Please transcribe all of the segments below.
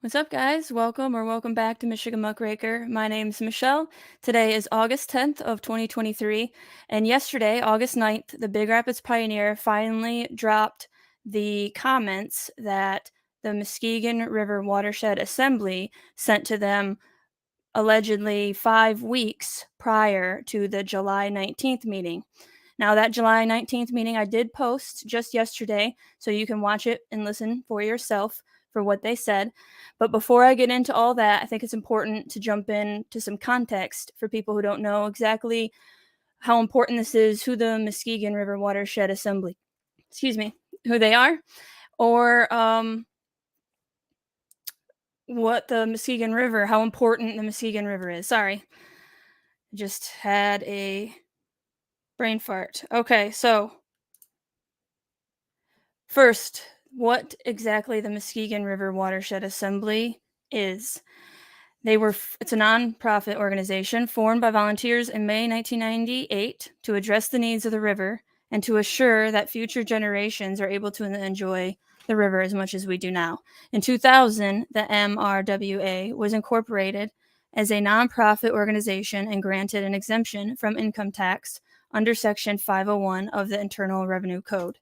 What's up, guys? Welcome back to Michigan Muckraker. My name's Michelle. Today is August 10th of 2023, and yesterday, August 9th, the Big Rapids Pioneer finally dropped the comments that the Muskegon River Watershed Assembly sent to them allegedly 5 weeks prior to the July 19th meeting. Now, that July 19th meeting I did post just yesterday, so you can watch it and listen for yourself for what they said. But before I get into all that, I think it's important to jump into some context for people who don't know exactly how important this is, who the Muskegon River Watershed Assembly, who they are, or what the Muskegon River, how important the Muskegon River is. Sorry, just had a brain fart. Okay, so first, what exactly the Muskegon River Watershed Assembly is. It's a nonprofit organization formed by volunteers in May 1998 to address the needs of the river and to assure that future generations are able to enjoy the river as much as we do now. In 2000, the MRWA was incorporated as a nonprofit organization and granted an exemption from income tax under Section 501 of the Internal Revenue Code.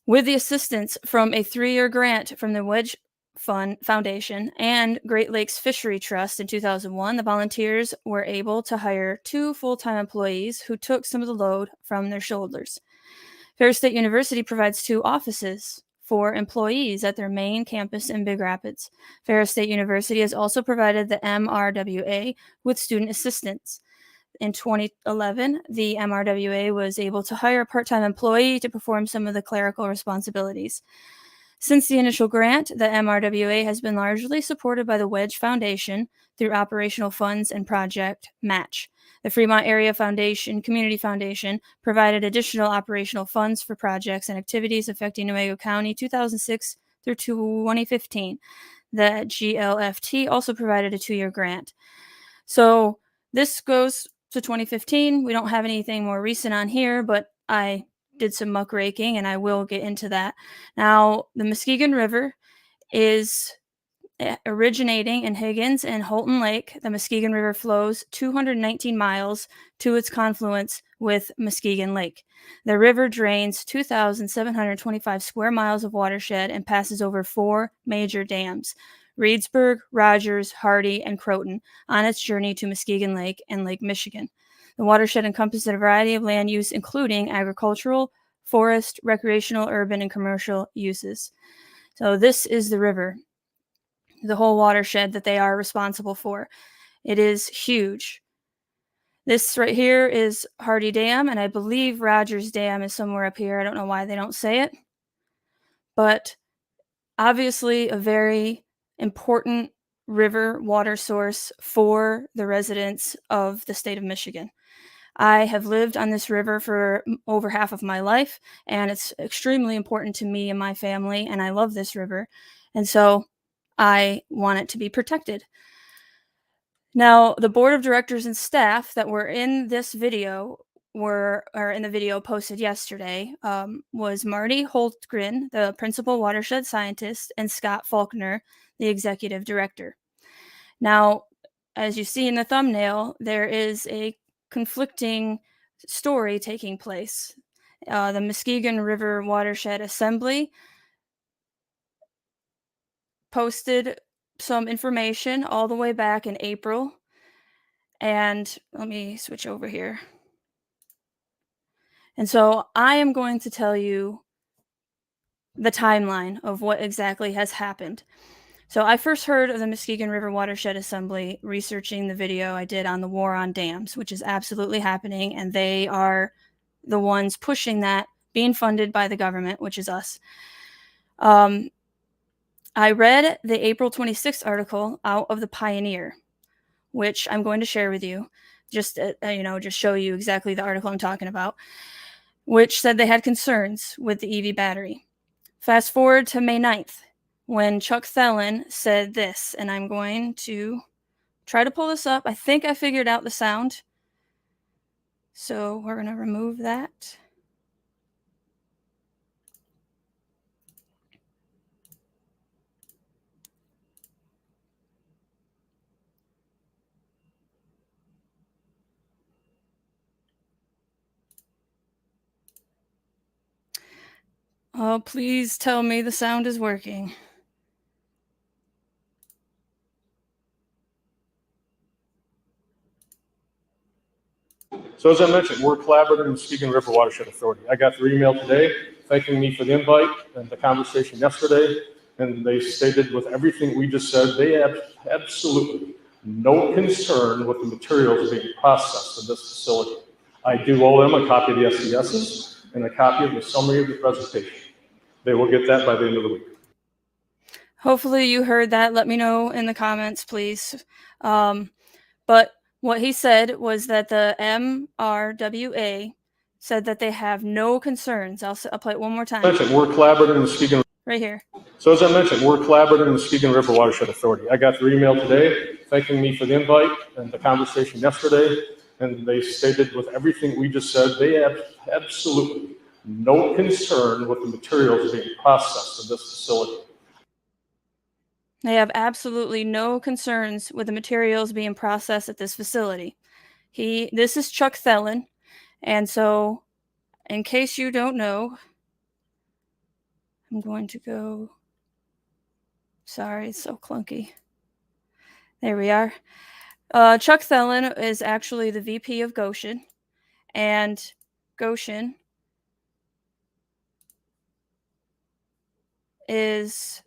With the assistance from a 3-year grant from the WEGE Foundation and Great Lakes Fishery Trust in 2001, the volunteers were able to hire 2 full-time employees who took some of the load from their shoulders. Ferris State University provides 2 offices for employees at their main campus in Big Rapids. Ferris State University has also provided the MRWA with student assistance. In 2011, the MRWA was able to hire a part-time employee to perform some of the clerical responsibilities. Since the initial grant, the MRWA has been largely supported by the WEGE Foundation through operational funds and Project Match. The Fremont Area Community Foundation provided additional operational funds for projects and activities affecting Nuevo County 2006 through 2015. The GLFT also provided a 2-year grant. So this goes to 2015. We don't have anything more recent on here, but I did some muckraking and I will get into that. Now, the Muskegon River is originating in Higgins and Holton Lake. The Muskegon River flows 219 miles to its confluence with Muskegon Lake. The river drains 2,725 square miles of watershed and passes over 4 major dams: Reedsburg, Rogers, Hardy, and Croton, on its journey to Muskegon Lake and Lake Michigan. The watershed encompasses a variety of land use, including agricultural, forest, recreational, urban, and commercial uses. So this is the river, the whole watershed that they are responsible for. It is huge. This right here is Hardy Dam, and I believe Rogers Dam is somewhere up here. I don't know why they don't say it, but obviously a very important river water source for the residents of the state of Michigan. I have lived on this river for over half of my life, and it's extremely important to me and my family, and I love this river, and so I want it to be protected. Now, the board of directors and staff that were in this video in the video posted yesterday was Marty Holtgren, the principal watershed scientist, and Scott Faulkner, the executive director. Now, as you see in the thumbnail, there is a conflicting story taking place. The Muskegon River Watershed Assembly posted some information all the way back in April. And let me switch over here. And so I am going to tell you the timeline of what exactly has happened. So I first heard of the Muskegon River Watershed Assembly researching the video I did on the war on dams, which is absolutely happening, and they are the ones pushing that, being funded by the government, which is us. I read the April 26th article out of the Pioneer, which I'm going to share with you, just show you exactly the article I'm talking about, which said they had concerns with the EV battery. Fast forward to May 9th, when Chuck Thelen said this, and I'm going to try to pull this up. I think I figured out the sound, so we're going to remove that. Oh, please tell me the sound is working. So as I mentioned, we're collaborating with Muskegon River Watershed Authority. I got their email today thanking me for the invite and the conversation yesterday, and they stated with everything we just said, they have absolutely no concern with the materials being processed in this facility. I do owe them a copy of the SESs and a copy of the summary of the presentation. They will get that by the end of the week. Hopefully you heard that. Let me know in the comments, please. But what he said was that the MWRA said that they have no concerns. I'll play it one more time. We're collaborating with Muskegon. Right here. So as I mentioned, we're collaborating with Muskegon River Watershed Authority. I got their email today thanking me for the invite and the conversation yesterday, and they stated with everything we just said, they have absolutely no concern with the materials being processed in this facility. They have absolutely no concerns with the materials being processed at this facility. This is Chuck Thelen, and so in case you don't know, I'm going to go. Sorry, it's so clunky. There we are. Chuck Thelen is actually the VP of Gotion, and Gotion is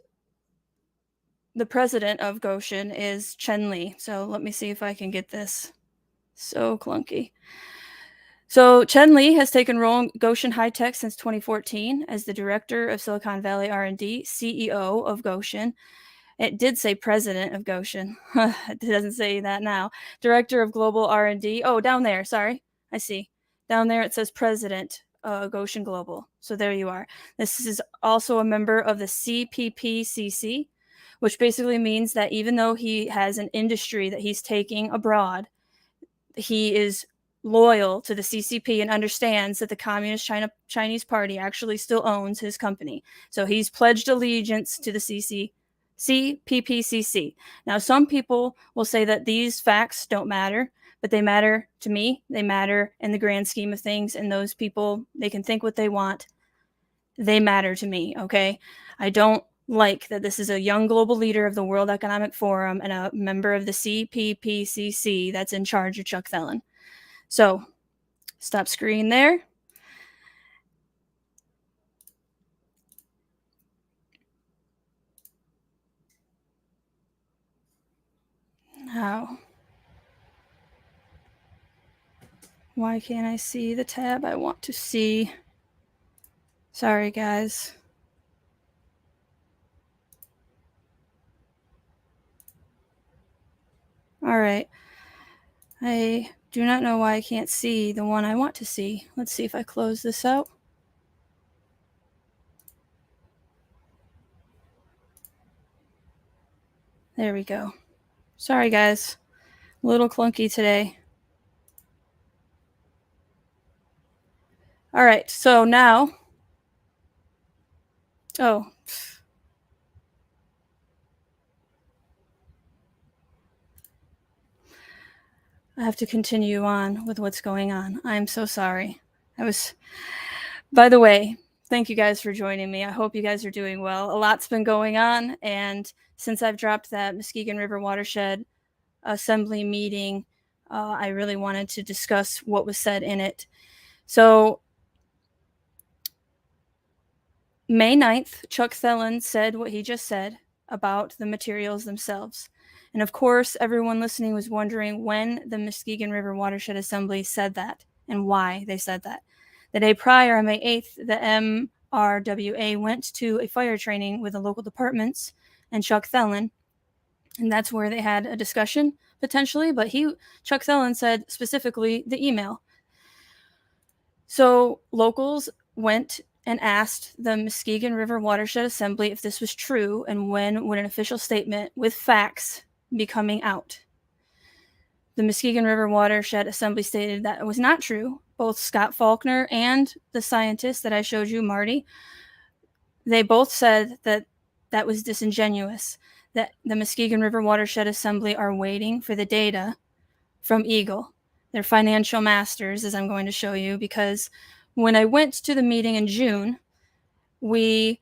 the president of Gotion is Chen Li. So let me see if I can get this. So clunky. So Chen Li has taken role in Gotion High Tech since 2014 as the director of Silicon Valley R&D, CEO of Gotion. It did say president of Gotion. It doesn't say that now. Director of Global R&D. Oh, down there. Sorry. I see. Down there it says president, Gotion Global. So there you are. This is also a member of the CPPCC, which basically means that even though he has an industry that he's taking abroad, he is loyal to the CCP and understands that the Communist Chinese Party actually still owns his company. So he's pledged allegiance to the CPPCC. Now, some people will say that these facts don't matter, but they matter to me. They matter in the grand scheme of things, and those people, they can think what they want. They matter to me, okay? I don't like that this is a young global leader of the World Economic Forum and a member of the CPPCC that's in charge of Chuck Thelen. So, stop screen there. Now, why can't I see the tab I want to see? Sorry, guys. All right. I do not know why I can't see the one I want to see. Let's see if I close this out. There we go. Sorry, guys. A little clunky today. All right, so now, I have to continue on with what's going on. I'm so sorry. By the way, thank you guys for joining me. I hope you guys are doing well. A lot's been going on, and since I've dropped that Muskegon River Watershed Assembly meeting, I really wanted to discuss what was said in it. So, May 9th, Chuck Thelen said what he just said about the materials themselves. And of course, everyone listening was wondering when the Muskegon River Watershed Assembly said that and why they said that. The day prior, on May 8th, the MWRA went to a fire training with the local departments and Chuck Thelen, and that's where they had a discussion, potentially, but Chuck Thelen said specifically the email. So locals went and asked the Muskegon River Watershed Assembly if this was true and when would an official statement with facts be coming out. The Muskegon River Watershed Assembly stated that it was not true. Both Scott Faulkner and the scientist that I showed you, Marty, they both said that that was disingenuous, that the Muskegon River Watershed Assembly are waiting for the data from Eagle. They're financial masters, as I'm going to show you, because when I went to the meeting in June, we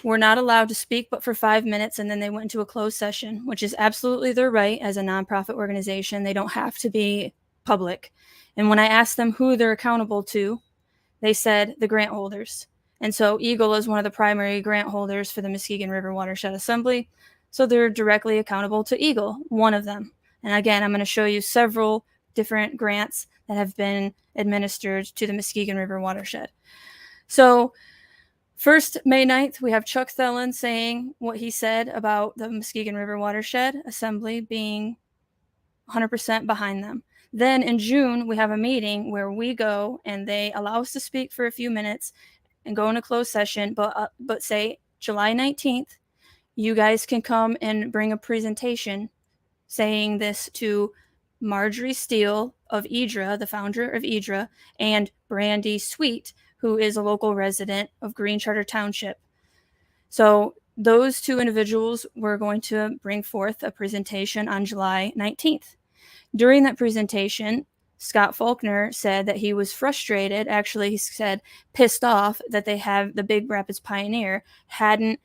were not allowed to speak but for 5 minutes, and then they went into a closed session, which is absolutely their right as a nonprofit organization. They don't have to be public. And when I asked them who they're accountable to, they said the grant holders. And so Eagle is one of the primary grant holders for the Muskegon River Watershed Assembly. So they're directly accountable to Eagle, one of them. And again, I'm going to show you several different grants that have been administered to the Muskegon River Watershed. So first, May 9th, we have Chuck Thelens saying what he said about the Muskegon River Watershed Assembly being 100% behind them. Then in June, we have a meeting where we go and they allow us to speak for a few minutes and go in a closed session, but say July 19th, you guys can come and bring a presentation saying this to Marjorie Steele of Edra, the founder of Edra, and Brandy Sweet, who is a local resident of Green Charter Township. So those two individuals were going to bring forth a presentation on July 19th. During that presentation, Scott Faulkner said that he was frustrated, actually he said pissed off, that the Big Rapids Pioneer hadn't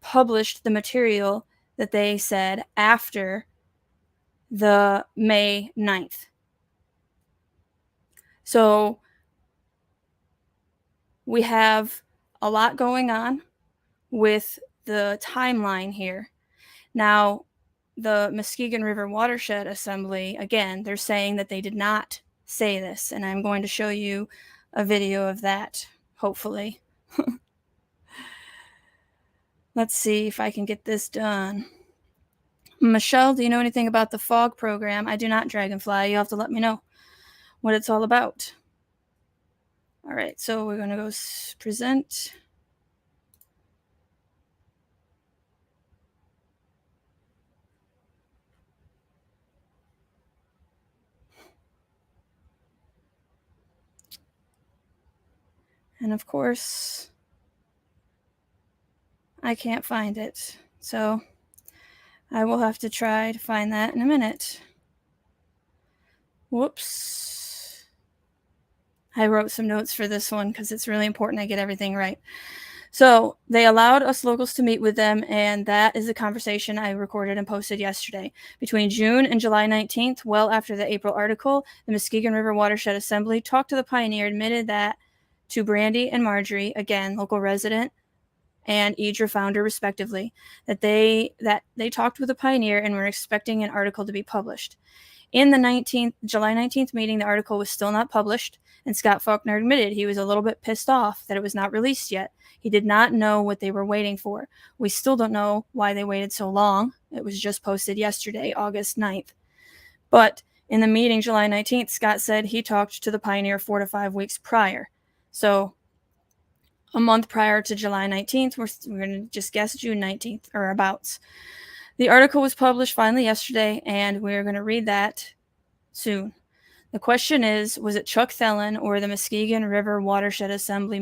published the material that they said after the May 9th. So we have a lot going on with the timeline here. Now, the Muskegon River Watershed Assembly, again, they're saying that they did not say this, and I'm going to show you a video of that, hopefully. Let's see if I can get this done. Michelle, do you know anything about the FOG program? I do not, Dragonfly. You'll have to let me know what it's all about. All right, so we're going to go present. And of course, I can't find it. So I will have to try to find that in a minute. Whoops. I wrote some notes for this one because it's really important I get everything right. So they allowed us locals to meet with them, and that is a conversation I recorded and posted yesterday. Between June and July 19th, well after the April article, the Muskegon River Watershed Assembly talked to the Pioneer, admitted that to Brandy and Marjorie, again, local resident and Edra founder respectively, that they talked with the Pioneer and were expecting an article to be published. In the July 19th meeting, the article was still not published, and Scott Faulkner admitted he was a little bit pissed off that it was not released yet. He did not know what they were waiting for. We still don't know why they waited so long. It was just posted yesterday, August 9th. But in the meeting, July 19th, Scott said he talked to the Pioneer 4 to 5 weeks prior. So a month prior to July 19th, we're going to just guess June 19th or abouts. The article was published finally yesterday, and we're going to read that soon. The question is, was it Chuck Thelen or the Muskegon River Watershed Assembly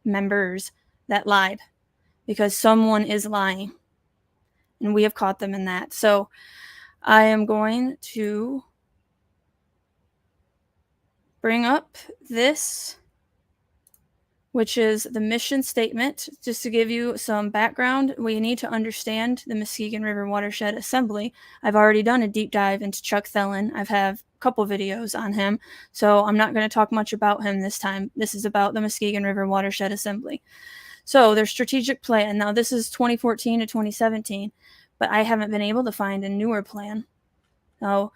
members that lied? Because someone is lying, and we have caught them in that. So I am going to bring up this, which is the mission statement. Just to give you some background, we need to understand the Muskegon River Watershed Assembly. I've already done a deep dive into Chuck Thelen. I've had a couple videos on him, so I'm not going to talk much about him this time. This is about the Muskegon River Watershed Assembly. So their strategic plan, now this is 2014 to 2017, but I haven't been able to find a newer plan. Now,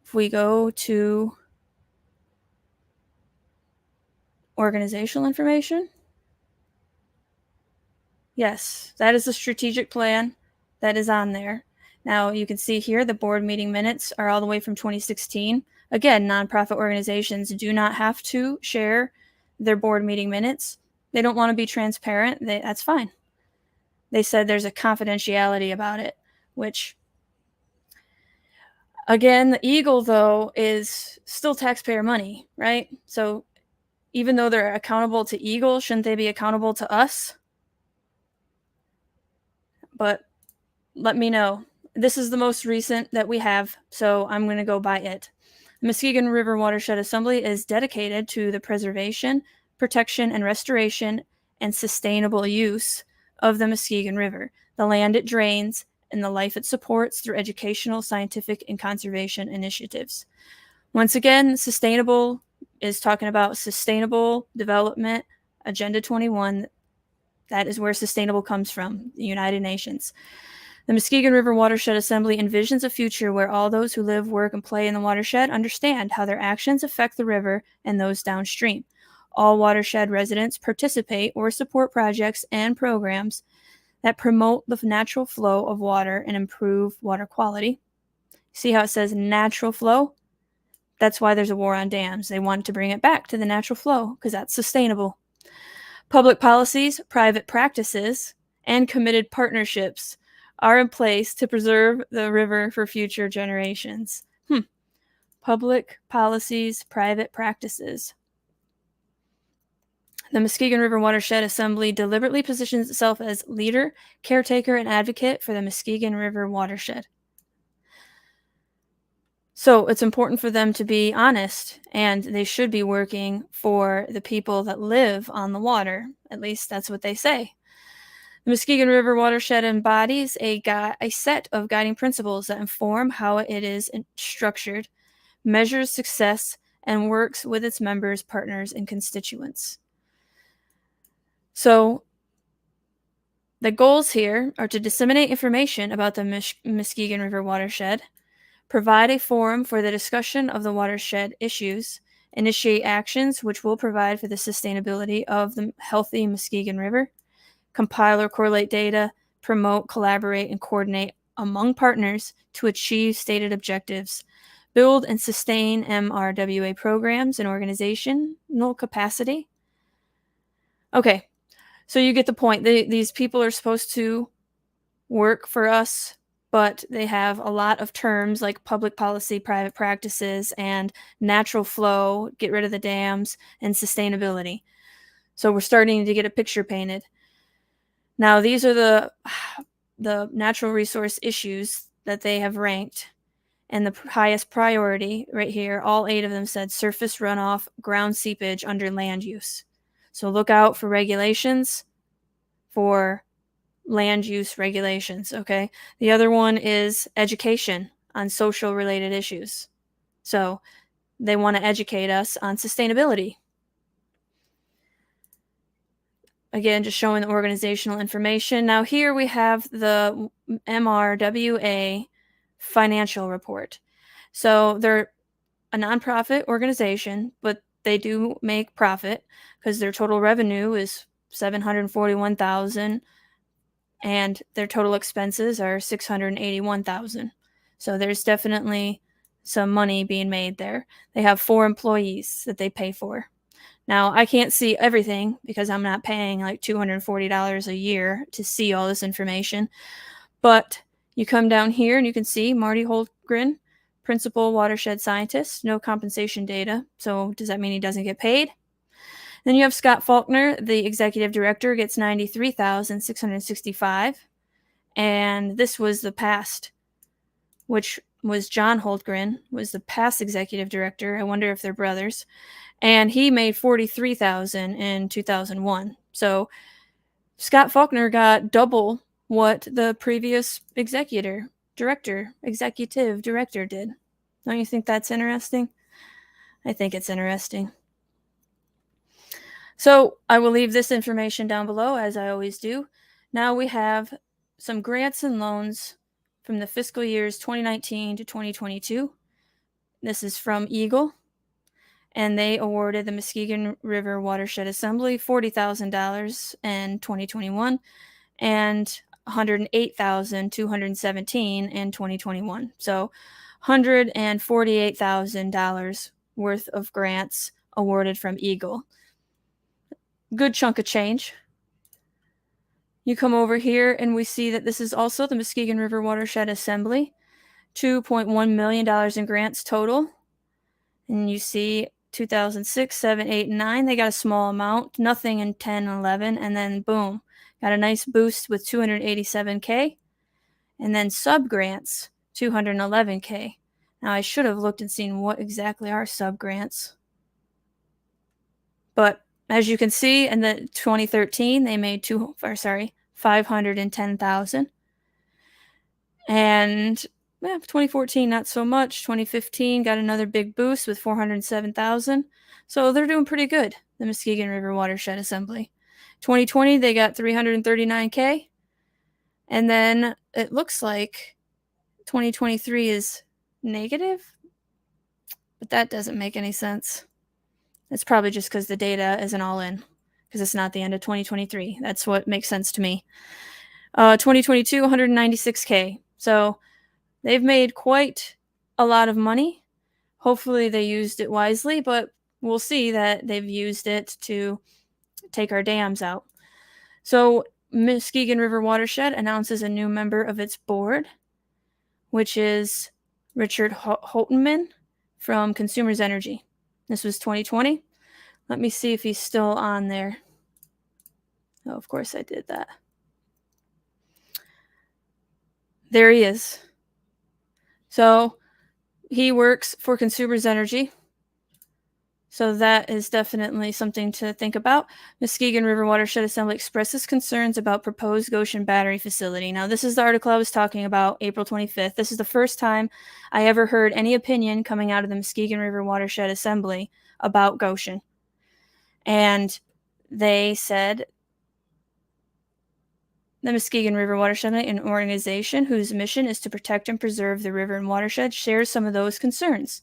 if we go to organizational information. Yes, that is the strategic plan that is on there. Now you can see here the board meeting minutes are all the way from 2016. Again, nonprofit organizations do not have to share their board meeting minutes. They don't want to be transparent. That's fine. They said there's a confidentiality about it, which, again, the Eagle, though, is still taxpayer money, right? So even though they're accountable to Eagle, shouldn't they be accountable to us? But let me know. This is the most recent that we have, so I'm going to go by it. The Muskegon River Watershed Assembly is dedicated to the preservation, protection, and restoration and sustainable use of the Muskegon River, the land it drains, and the life it supports through educational, scientific, and conservation initiatives. Once again, sustainable is talking about Sustainable Development Agenda 21. That is where sustainable comes from, the United Nations. The Muskegon River Watershed Assembly envisions a future where all those who live, work, and play in the watershed understand how their actions affect the river and those downstream. All watershed residents participate or support projects and programs that promote the natural flow of water and improve water quality. See how it says natural flow? That's why there's a war on dams. They want to bring it back to the natural flow because that's sustainable. Public policies, private practices, and committed partnerships are in place to preserve the river for future generations. Public policies, private practices. The Muskegon River Watershed Assembly deliberately positions itself as leader, caretaker, and advocate for the Muskegon River watershed. So it's important for them to be honest, and they should be working for the people that live on the water. At least that's what they say. The Muskegon River Watershed embodies a set of guiding principles that inform how it is structured, measures success, and works with its members, partners, and constituents. So the goals here are to disseminate information about the Muskegon River watershed, provide a forum for the discussion of the watershed issues, initiate actions which will provide for the sustainability of the healthy Muskegon River, compile or correlate data, promote, collaborate, and coordinate among partners to achieve stated objectives, build and sustain MWRA programs and organizational capacity. Okay, so you get the point. These people are supposed to work for us, but they have a lot of terms like public policy, private practices, and natural flow, get rid of the dams, and sustainability. So we're starting to get a picture painted. Now, these are the natural resource issues that they have ranked, and the highest priority right here, all 8 of them said surface runoff, ground seepage under land use. So look out for regulations for land use regulations, okay? The other one is education on social related issues. So they want to educate us on sustainability. Again, just showing the organizational information. Now here we have the MWRA financial report. So they're a nonprofit organization, but they do make profit because their total revenue is $741,000 and their total expenses are $681,000. So there's definitely some money being made there. They have 4 employees that they pay for. Now, I can't see everything because I'm not paying like $240 a year to see all this information. But you come down here and you can see Marty Holtgren, Principal Watershed Scientist, no compensation data. So does that mean he doesn't get paid? Then you have Scott Faulkner, the Executive Director, gets $93,665. And this was the past, which was John Holtgren, was the past Executive Director. I wonder if they're brothers. And he made $43,000 in 2001. So Scott Faulkner got double what the previous executive director did. Don't you think that's interesting? I think it's interesting. So I will leave this information down below, as I always do. Now we have some grants and loans from the fiscal years 2019 to 2022. This is from Eagle, and they awarded the Muskegon River Watershed Assembly $40,000 in 2021 and $108,217 in 2021. So $148,000 worth of grants awarded from Eagle. Good chunk of change. You come over here and we see that this is also the Muskegon River Watershed Assembly, $2.1 million in grants total. And you see 2006, 7, 8, and 9, they got a small amount, nothing in 10 and 11, and then boom, got a nice boost with $287K. And then sub-grants, $211K. Now I should have looked and seen what exactly are sub-grants. But as you can see, in the 2013, they made 510,000. And 2014, not so much. 2015 got another big boost with 407,000. So they're doing pretty good, the Muskegon River Watershed Assembly. 2020, they got 339K. And then it looks like 2023 is negative, but that doesn't make any sense. It's probably just because the data isn't all in, because it's not the end of 2023. That's what makes sense to me. 2022, 196K. So they've made quite a lot of money. Hopefully they used it wisely, but we'll see that they've used it to take our dams out. So Muskegon River Watershed announces a new member of its board, which is Richard Houghtonman from Consumers Energy. This was 2020. Let me see if he's still on there. Oh, of course I did that. There he is. So he works for Consumers Energy. So that is definitely something to think about. Muskegon River Watershed Assembly expresses concerns about proposed Gotion battery facility. Now, this is the article I was talking about, April 25th. This is the first time I ever heard any opinion coming out of the Muskegon River Watershed Assembly about Gotion. And they said the Muskegon River Watershed, an organization whose mission is to protect and preserve the river and watershed, shares some of those concerns.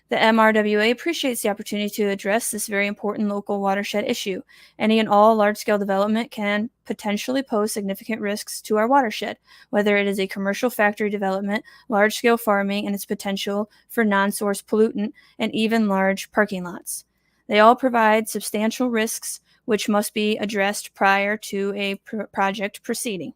The MWRA appreciates the opportunity to address this very important local watershed issue. Any and all large-scale development can potentially pose significant risks to our watershed, whether it is a commercial factory development, large-scale farming, and its potential for non-source pollutant, and even large parking lots. They all provide substantial risks which must be addressed prior to a project proceeding.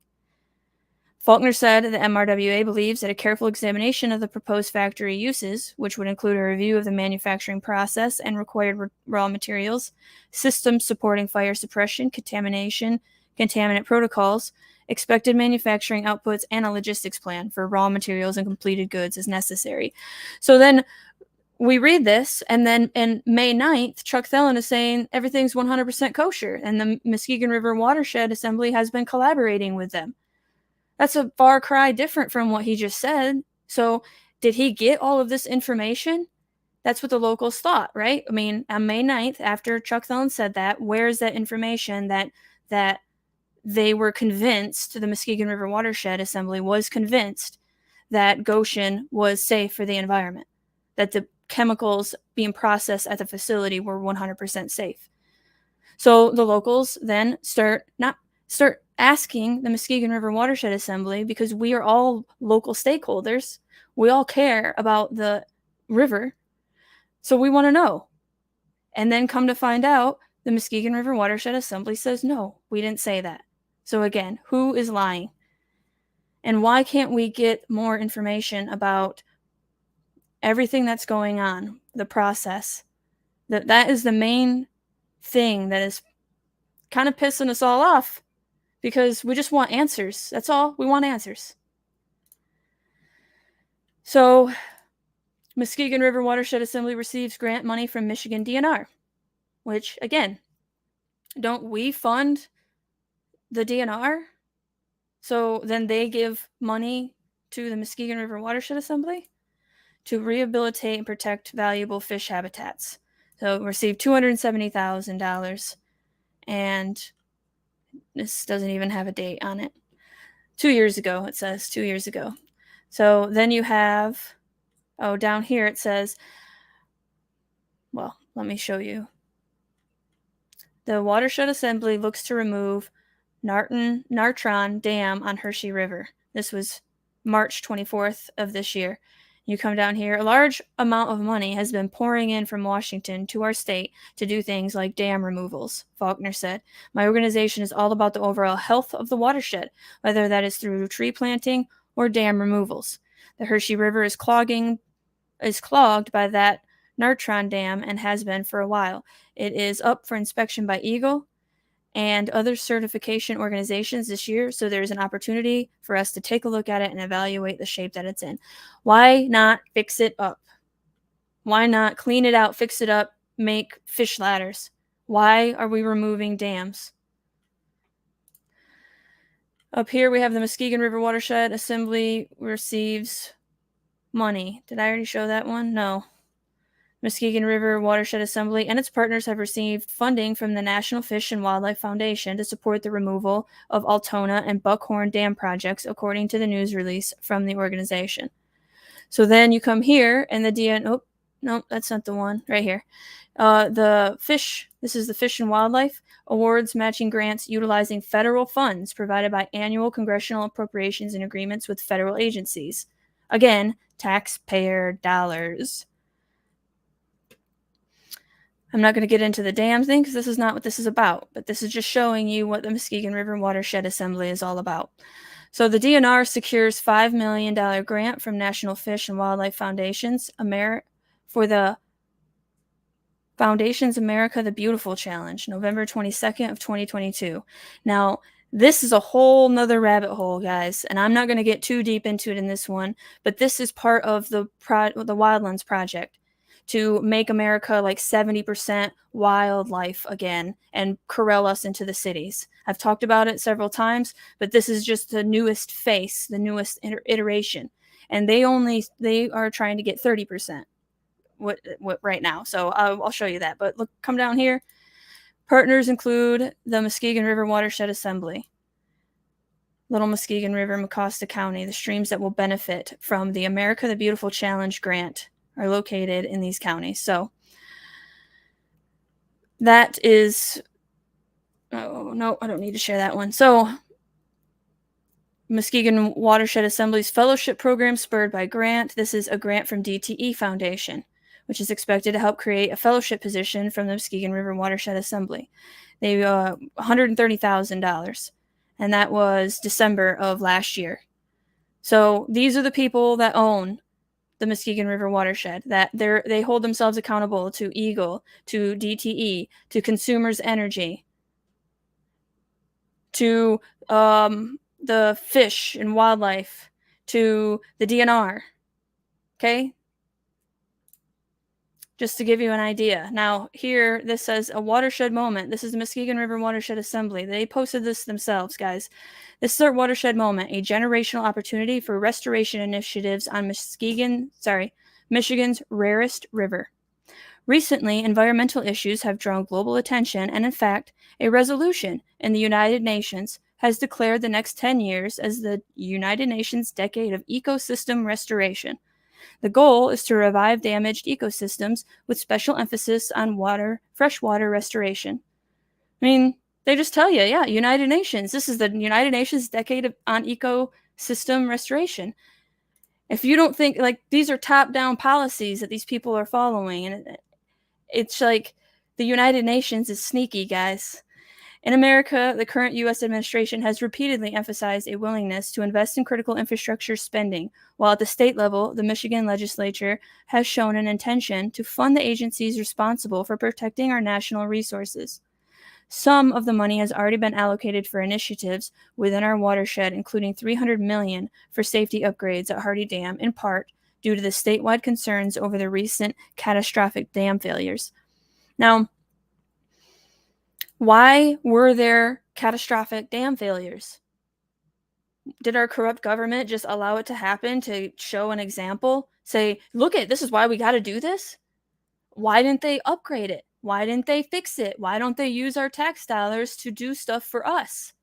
Faulkner said the MWRA believes that a careful examination of the proposed factory uses, which would include a review of the manufacturing process and required raw materials, systems supporting fire suppression, contaminant protocols, expected manufacturing outputs, and a logistics plan for raw materials and completed goods as necessary. So then we read this, and then in May 9th, Chuck Thelen is saying everything's 100% kosher, and the Muskegon River Watershed Assembly has been collaborating with them. That's a far cry different from what he just said. So did he get all of this information? That's what the locals thought, right? I mean, on May 9th, after Chuck Thelen said that, where's that information that they were convinced, the Muskegon River Watershed Assembly was convinced that Gotion was safe for the environment, that the chemicals being processed at the facility were 100% safe. So the locals then start asking the Muskegon River Watershed Assembly, because we are all local stakeholders. We all care about the river. So we want to know. And then come to find out, the Muskegon River Watershed Assembly says, no, we didn't say that. So again, who is lying? And why can't we get more information about everything that's going on, the process? That is the main thing that is kind of pissing us all off, because we just want answers. That's all. We want answers. So Muskegon River Watershed Assembly receives grant money from Michigan DNR, which, again, don't we fund the DNR? So then they give money to the Muskegon River Watershed Assembly to rehabilitate and protect valuable fish habitats. So it received $270,000, and this doesn't even have a date on it. 2 years ago, it says 2 years ago. So then you have, down here it says, well, let me show you. The Watershed Assembly looks to remove Nartron Dam on Hershey River. This was March 24th of this year. You come down here, a large amount of money has been pouring in from Washington to our state to do things like dam removals, Faulkner said. My organization is all about the overall health of the watershed, whether that is through tree planting or dam removals. The Hershey River is clogged by that Nartron Dam and has been for a while. It is up for inspection by Eagle and other certification organizations this year, so there's an opportunity for us to take a look at it and evaluate the shape that it's in. Why not fix it up? Why not clean it out, fix it up, make fish ladders? Why are we removing dams? Up here we have the Muskegon River Watershed Assembly receives money. Did I already show that one? No. Muskegon River Watershed Assembly and its partners have received funding from the National Fish and Wildlife Foundation to support the removal of Altona and Buckhorn Dam projects, according to the news release from the organization. So then you come here and the DN, oh, no, that's not the one, right here. This is the Fish and Wildlife Awards matching grants utilizing federal funds provided by annual congressional appropriations and agreements with federal agencies. Again, taxpayer dollars. I'm not going to get into the dam thing because this is not what this is about, but this is just showing you what the Muskegon River Watershed Assembly is all about. So the DNR secures $5 million grant from National Fish and Wildlife Foundations for the Foundation's America the Beautiful Challenge, November 22nd of 2022. Now, this is a whole nother rabbit hole, guys, and I'm not going to get too deep into it in this one, but this is part of the Wildlands Project to make America like 70% wildlife again and corral us into the cities. I've talked about it several times, but this is just the newest face, the newest iteration, and they are trying to get 30%. What right now. So I'll show you that. But look, come down here. Partners include the Muskegon River Watershed Assembly, Little Muskegon River, Mecosta County. The streams that will benefit from the America the Beautiful Challenge grant are located in these counties. So that is, oh no, I don't need to share that one. So Muskegon Watershed Assembly's fellowship program spurred by grant. This is a grant from DTE Foundation, which is expected to help create a fellowship position from the Muskegon River Watershed Assembly. They $130,000, and that was December of last year. So these are the people that own the Muskegon River Watershed, that they hold themselves accountable to Eagle, to DTE, to Consumers Energy, to the Fish and Wildlife, to the DNR. Okay? Just to give you an idea. Now, here, this says a watershed moment. This is the Muskegon River Watershed Assembly. They posted this themselves, guys. This is our watershed moment, a generational opportunity for restoration initiatives on Michigan's rarest river. Recently, environmental issues have drawn global attention, and in fact, a resolution in the United Nations has declared the next 10 years as the United Nations Decade of Ecosystem Restoration. The goal is to revive damaged ecosystems with special emphasis on freshwater restoration. I mean, they just tell you, yeah, United Nations. This is the United Nations Decade on Ecosystem Restoration. If you don't think, like, these are top-down policies that these people are following, and it's like the United Nations is sneaky, guys. In America, the current U.S. administration has repeatedly emphasized a willingness to invest in critical infrastructure spending, while at the state level, the Michigan legislature has shown an intention to fund the agencies responsible for protecting our national resources. Some of the money has already been allocated for initiatives within our watershed, including $300 million for safety upgrades at Hardy Dam, in part due to the statewide concerns over the recent catastrophic dam failures. Now, why were there catastrophic dam failures? Did our corrupt government just allow it to happen to show an example? Say, look this is why we got to do this? Why didn't they upgrade it? Why didn't they fix it? Why don't they use our tax dollars to do stuff for us?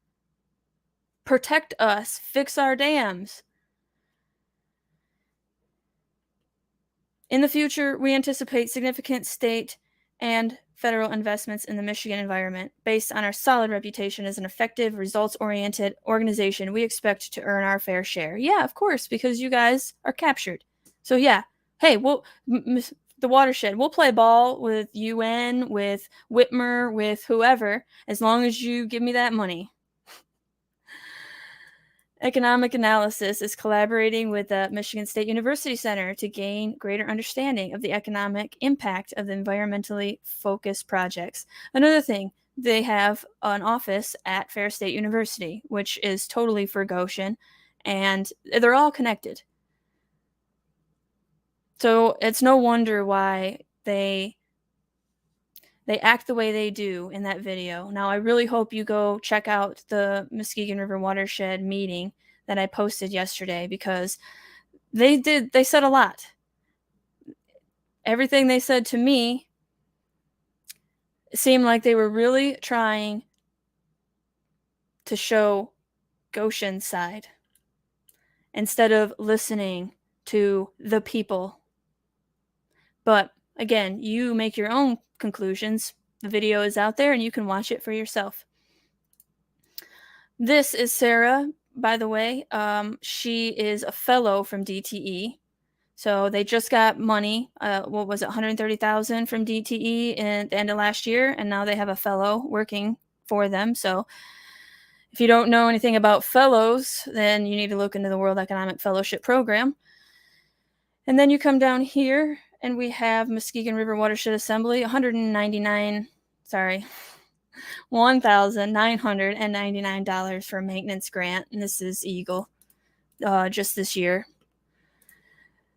Protect us, fix our dams. In the future, we anticipate significant state and federal investments in the Michigan environment. Based on our solid reputation as an effective, results-oriented organization, we expect to earn our fair share. Yeah, of course, because you guys are captured. So yeah, hey, the watershed, we'll play ball with UN, with Whitmer, with whoever, as long as you give me that money. Economic Analysis is collaborating with the Michigan State University Center to gain greater understanding of the economic impact of the environmentally focused projects. Another thing, they have an office at Fair State University, which is totally for Gotion, and they're all connected. So it's no wonder why they they act the way they do in that video. Now, I really hope you go check out the Muskegon River Watershed meeting that I posted yesterday, because they said a lot. Everything they said to me seemed like they were really trying to show Goshen's side instead of listening to the people. But again, you make your own conclusions. The video is out there and you can watch it for yourself. This is Sarah, by the way. She is a fellow from DTE. So they just got money, what was it, $130,000 from DTE at the end of last year, and now they have a fellow working for them. So if you don't know anything about fellows, then you need to look into the World Economic Fellowship Program. And then you come down here, and we have Muskegon River Watershed Assembly, $1,999 for a maintenance grant, and this is Eagle, just this year.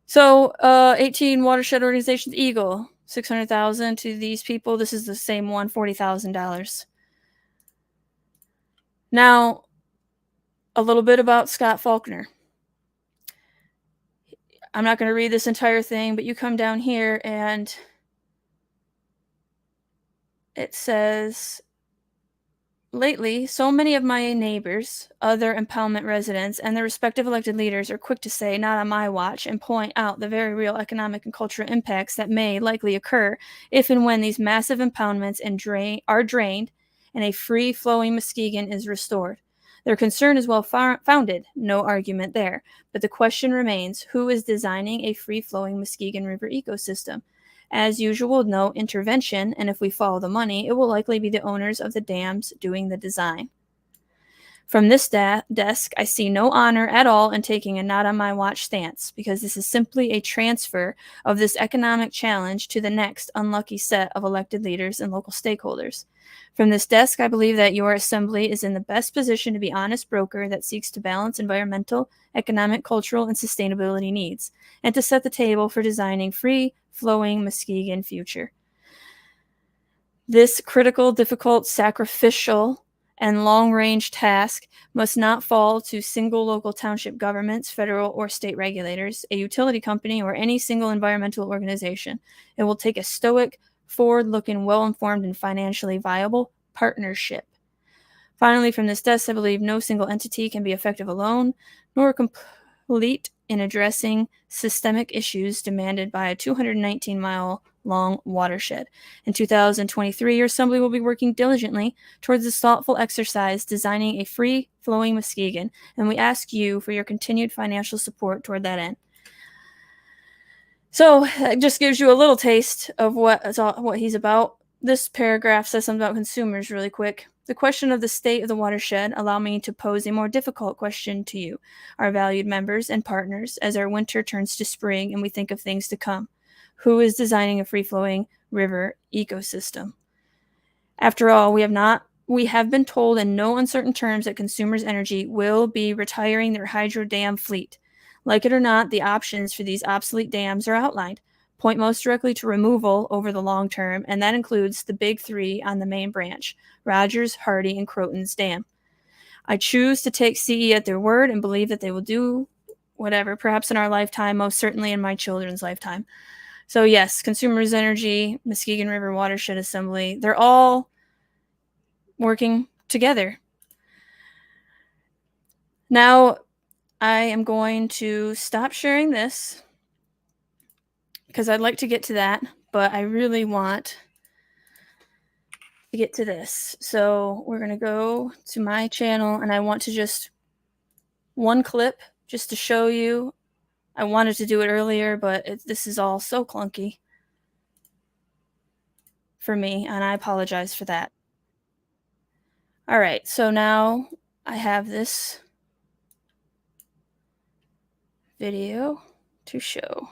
So 18 watershed organizations, Eagle, $600,000 to these people. This is the same one, $40,000. Now, a little bit about Scott Faulkner. I'm not going to read this entire thing, but you come down here and it says, lately, so many of my neighbors, other impoundment residents, and their respective elected leaders are quick to say, not on my watch, and point out the very real economic and cultural impacts that may likely occur if and when these massive impoundments are drained and a free-flowing Muskegon is restored. Their concern is well founded, no argument there, but the question remains, who is designing a free-flowing Muskegon River ecosystem? As usual, no intervention, and if we follow the money, it will likely be the owners of the dams doing the design. From this desk, I see no honor at all in taking a not on my watch stance, because this is simply a transfer of this economic challenge to the next unlucky set of elected leaders and local stakeholders. From this desk, I believe that your assembly is in the best position to be honest broker that seeks to balance environmental, economic, cultural, and sustainability needs, and to set the table for designing free-flowing Muskegon future. This critical, difficult, sacrificial, and long-range task must not fall to single local township governments, federal or state regulators, a utility company, or any single environmental organization. It will take a stoic, forward-looking, well-informed, and financially viable partnership. Finally, from this desk, I believe no single entity can be effective alone, nor complete in addressing systemic issues demanded by a 219-mile-long watershed. In 2023, your assembly will be working diligently towards this thoughtful exercise, designing a free-flowing Muskegon, and we ask you for your continued financial support toward that end. So that just gives you a little taste of what he's about. This paragraph says something about consumers really quick. The question of the state of the watershed allow me to pose a more difficult question to you, our valued members and partners, as our winter turns to spring and we think of things to come. Who is designing a free-flowing river ecosystem? After all, we have been told in no uncertain terms that Consumers Energy will be retiring their hydro dam fleet. Like it or not, the options for these obsolete dams are outlined, point most directly to removal over the long term, and that includes the big three on the main branch, Rogers, Hardy, and Croton's Dam. I choose to take CE at their word and believe that they will do whatever, perhaps in our lifetime, most certainly in my children's lifetime. So yes, Consumers Energy, Muskegon River Watershed Assembly, they're all working together. Now, I am going to stop sharing this because I'd like to get to that, but I really want to get to this. So we're going to go to my channel, and I want to just one clip just to show you. I wanted to do it earlier, but this is all so clunky for me, and I apologize for that. All right, so now I have this video to show.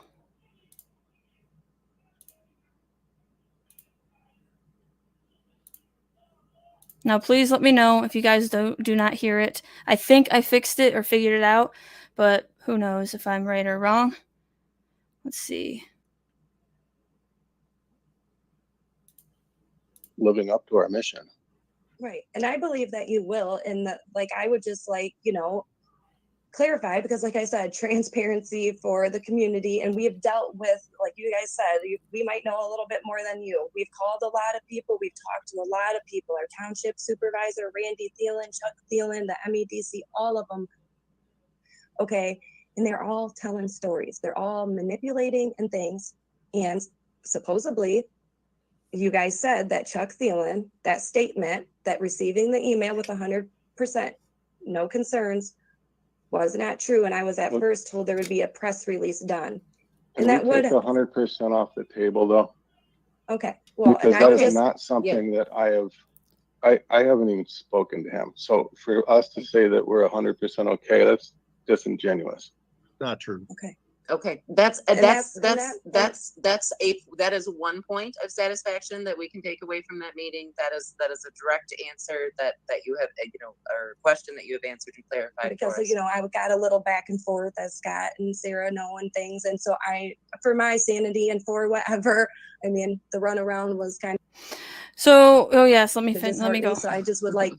Now, please let me know if you guys do not hear it. I think I fixed it or figured it out, but who knows if I'm right or wrong. Let's see. living up to our mission. Right. And I believe that you will. And that, like, I would just like, clarify, because like I said, transparency for the community. And we have dealt with, like you guys said, we might know a little bit more than you. We've called a lot of people. We've talked to a lot of people. Our township supervisor, Randy Thelen, Chuck Thelens, the MEDC, all of them. Okay. And they're all telling stories. They're all manipulating and things. And supposedly, you guys said that Chuck Thelen, that statement, that receiving the email with 100% no concerns was not true. And I was at first told there would be a press release done. And that would take 100% off the table, though. Okay. Well, because that is not something that I haven't even spoken to him. So for us to say that we're 100% okay, that's disingenuous. Not true. Okay. Okay, that is one point of satisfaction that we can take away from that meeting. That is a direct answer that you have, or question that you have answered and clarified. Because I got a little back and forth as Scott and Sarah know and things, and so for my sanity and for whatever, I mean, the runaround was kind of. So, yes, let me go. So I just would like,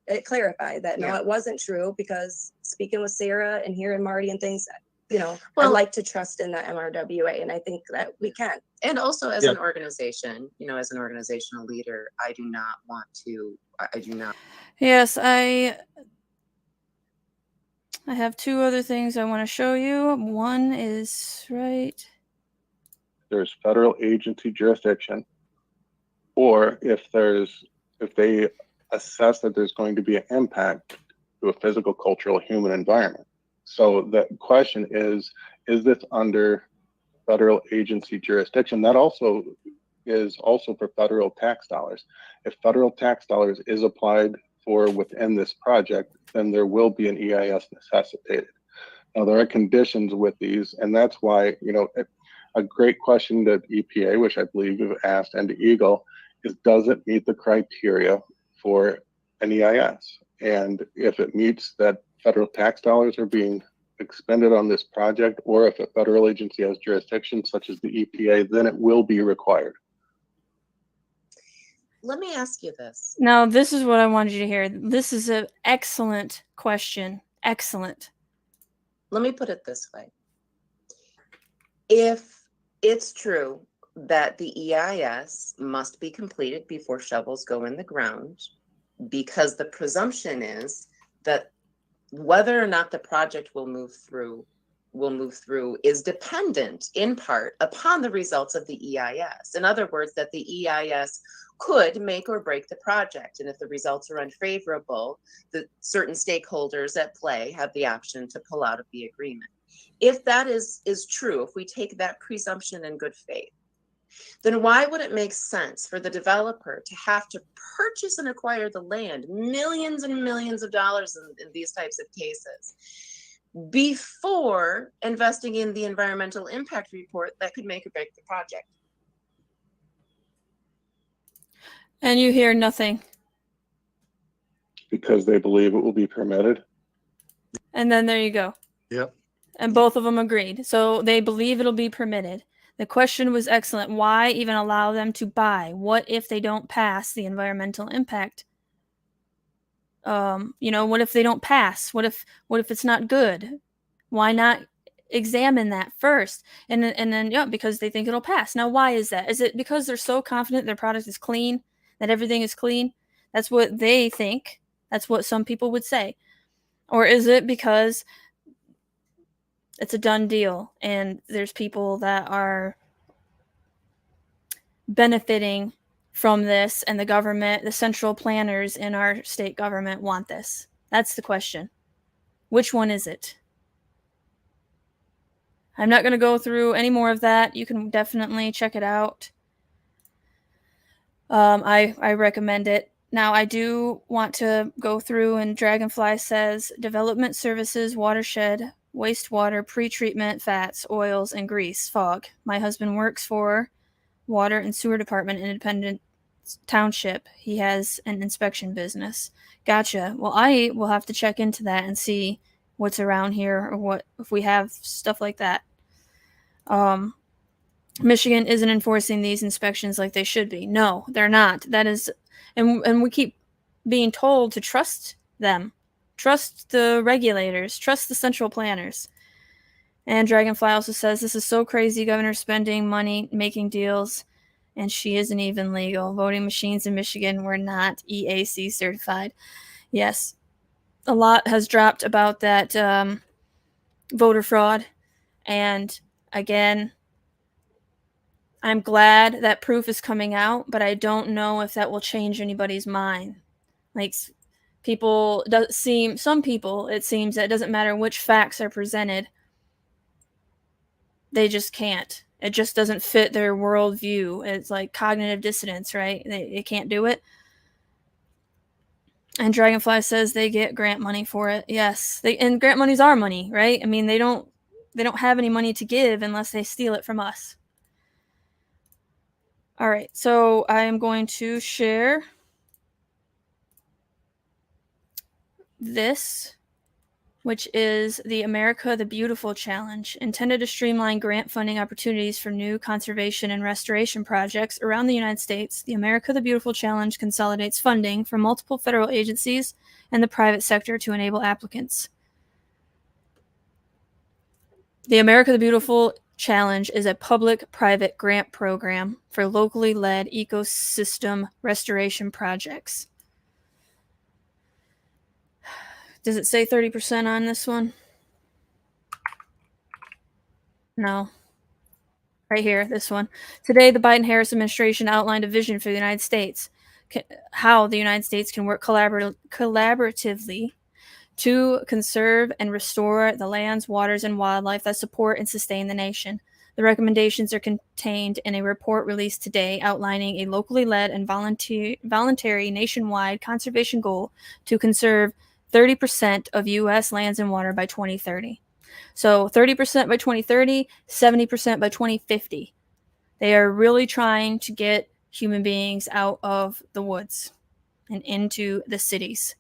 it clarify that no, it wasn't true, because speaking with Sarah and hearing Marty and things, I like to trust in the MWRA, and I think that we can. And also as an organization, as an organizational leader, I do not. Yes, I have two other things I want to show you. One is there's federal agency jurisdiction, or if they assess that there's going to be an impact to a physical, cultural, human environment. So the question is this under federal agency jurisdiction? That also is for federal tax dollars. If federal tax dollars is applied for within this project, then there will be an EIS necessitated. Now, there are conditions with these, and that's why, a great question that EPA, which I believe you've asked, and Eagle, is does it meet the criteria for an EIS? And if it meets that federal tax dollars are being expended on this project, or if a federal agency has jurisdiction, such as the EPA, then it will be required. Let me ask you this. Now, this is what I wanted you to hear. This is an excellent question. Excellent. Let me put it this way. If it's true that the EIS must be completed before shovels go in the ground, because the presumption is that whether or not the project will move through is dependent in part upon the results of the EIS. In other words, that the EIS could make or break the project. And if the results are unfavorable, the certain stakeholders at play have the option to pull out of the agreement. If that is true, if we take that presumption in good faith, then why would it make sense for the developer to have to purchase and acquire the land, millions and millions of dollars in these types of cases, before investing in the environmental impact report that could make or break the project? And you hear nothing. Because they believe it will be permitted. And then there you go. Yep. And both of them agreed. So they believe it'll be permitted. The question was excellent. Why even allow them to buy? What if they don't pass the environmental impact? What if they don't pass? What if it's not good? Why not examine that first? And then because they think it'll pass. Now, why is that? Is it because they're so confident their product is clean, that everything is clean? That's what they think. That's what some people would say. Or is it because it's a done deal and there's people that are benefiting from this, and the government, the central planners in our state government want this? That's the question. Which one is it? I'm not going to go through any more of that. You can definitely check it out. I recommend it. Now, I do want to go through, and Dragonfly says development services, watershed, wastewater, pretreatment, fats, oils, and grease, fog. My husband works for Water and Sewer Department, Independent Township. He has an inspection business. Gotcha. Well, I will have to check into that and see what's around here, or what if we have stuff like that. Michigan isn't enforcing these inspections like they should be. No, they're not. That is, and we keep being told to trust them, trust the regulators, trust the central planners. And Dragonfly also says, this is so crazy, governor spending money, making deals, and she isn't even legal. Voting machines in Michigan were not EAC certified. Yes, a lot has dropped about that voter fraud. And again, I'm glad that proof is coming out, but I don't know if that will change anybody's mind. Like, some people, it seems that it doesn't matter which facts are presented, they just can't. It just doesn't fit their worldview. It's like cognitive dissonance, right? They can't do it. And Dragonfly says they get grant money for it. Yes, and grant money's our money, right? I mean, they don't have any money to give unless they steal it from us. All right, so I am going to share this, which is the America the Beautiful Challenge, intended to streamline grant funding opportunities for new conservation and restoration projects around the United States. The America the Beautiful Challenge consolidates funding from multiple federal agencies and the private sector to enable applicants. The America the Beautiful Challenge is a public-private grant program for locally led ecosystem restoration projects. Does it say 30% on this one? No. Right here, this one. Today, the Biden-Harris administration outlined a vision for the United States, how the United States can work collaboratively to conserve and restore the lands, waters, and wildlife that support and sustain the nation. The recommendations are contained in a report released today outlining a locally led and voluntary nationwide conservation goal to conserve 30% of U.S. lands and water by 2030. So 30% by 2030, 70% by 2050. They are really trying to get human beings out of the woods and into the cities.